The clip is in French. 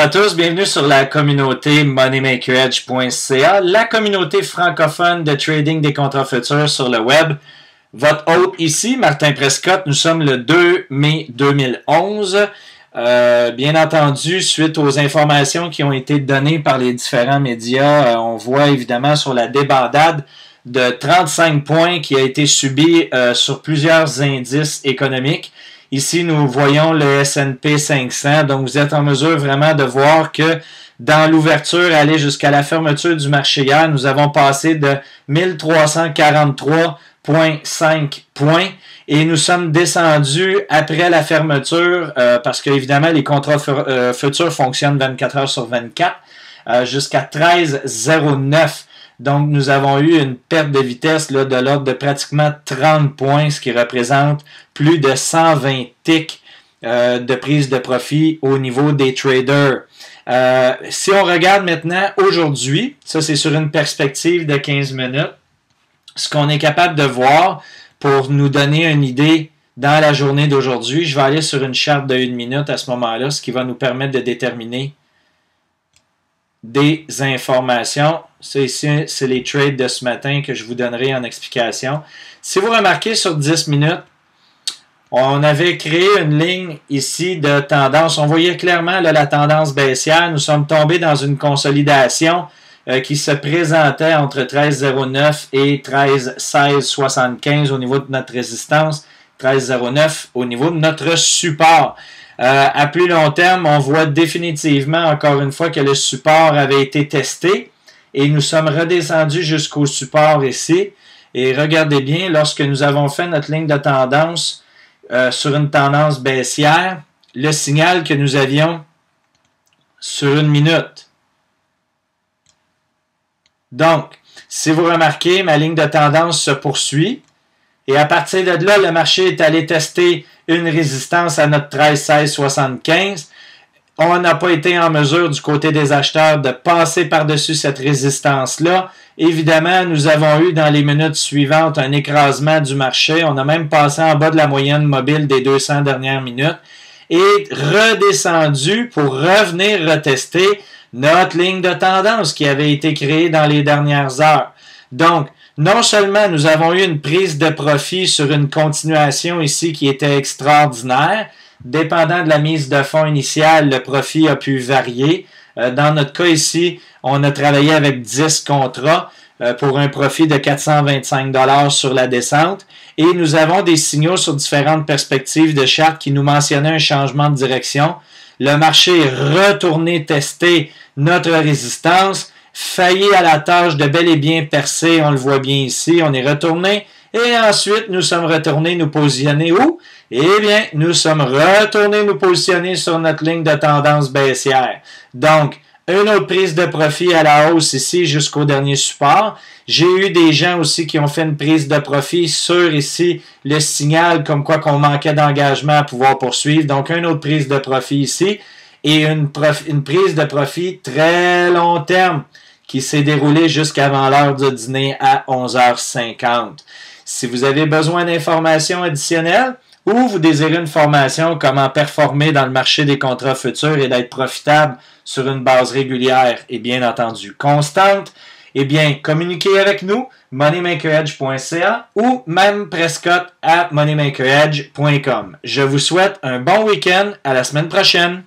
à tous, bienvenue sur la communauté moneymakeredge.ca, la communauté francophone de trading des contrats futurs sur le web. Votre hôte ici, Martin Prescott, nous sommes le 2 mai 2011. Bien entendu, suite aux informations qui ont été données par les différents médias, on voit évidemment sur la débandade de 35 points qui a été subie sur plusieurs indices économiques. Ici, nous voyons le S&P 500. Donc, vous êtes en mesure vraiment de voir que dans l'ouverture, aller jusqu'à la fermeture du marché hier, nous avons passé de 1343,5 points et nous sommes descendus après la fermeture parce que, évidemment, les contrats futurs fonctionnent 24 heures sur 24 jusqu'à 13,09. Donc, nous avons eu une perte de vitesse là, de l'ordre de pratiquement 30 points, ce qui représente plus de 120 ticks de prise de profit au niveau des traders. Si on regarde maintenant aujourd'hui, ça c'est sur une perspective de 15 minutes, ce qu'on est capable de voir pour nous donner une idée dans la journée d'aujourd'hui, je vais aller sur une charte de 1 minute à ce moment-là, ce qui va nous permettre de déterminer des informations. Ça ici, c'est les trades de ce matin que je vous donnerai en explication. Si vous remarquez sur 10 minutes, on avait créé une ligne ici de tendance. On voyait clairement là, la tendance baissière. Nous sommes tombés dans une consolidation qui se présentait entre 13,09 et 13,1675 au niveau de notre résistance, 13,09 au niveau de notre support. À plus long terme, on voit définitivement, encore une fois, que le support avait été testé et nous sommes redescendus jusqu'au support ici. Et regardez bien, lorsque nous avons fait notre ligne de tendance sur une tendance baissière, le signal que nous avions sur 1 minute. Donc, si vous remarquez, ma ligne de tendance se poursuit. Et à partir de là, le marché est allé tester une résistance à notre 13,1675. On n'a pas été en mesure du côté des acheteurs de passer par-dessus cette résistance-là. Évidemment, nous avons eu dans les minutes suivantes un écrasement du marché. On a même passé en bas de la moyenne mobile des 200 dernières minutes et redescendu pour revenir retester notre ligne de tendance qui avait été créée dans les dernières heures. Donc, non seulement nous avons eu une prise de profit sur une continuation ici qui était extraordinaire, dépendant de la mise de fonds initiale, le profit a pu varier. Dans notre cas ici, on a travaillé avec 10 contrats pour un profit de 425 $ sur la descente. Et nous avons des signaux sur différentes perspectives de charte qui nous mentionnaient un changement de direction. Le marché est retourné tester notre résistance, failli à la tâche de bel et bien percer, on le voit bien ici, on est retourné, et ensuite nous sommes retournés nous positionner où? Eh bien, nous sommes retournés nous positionner sur notre ligne de tendance baissière. Donc, une autre prise de profit à la hausse ici jusqu'au dernier support. J'ai eu des gens aussi qui ont fait une prise de profit sur ici le signal comme quoi qu'on manquait d'engagement à pouvoir poursuivre. Donc, une autre prise de profit ici et une prise de profit très long terme qui s'est déroulée jusqu'avant l'heure du dîner à 11h50. Si vous avez besoin d'informations additionnelles ou vous désirez une formation comment performer dans le marché des contrats futurs et d'être profitable sur une base régulière et bien entendu constante, eh bien, communiquez avec nous, moneymakeredge.ca ou même prescott@moneymakeredge.com. Je vous souhaite un bon week-end. À la semaine prochaine.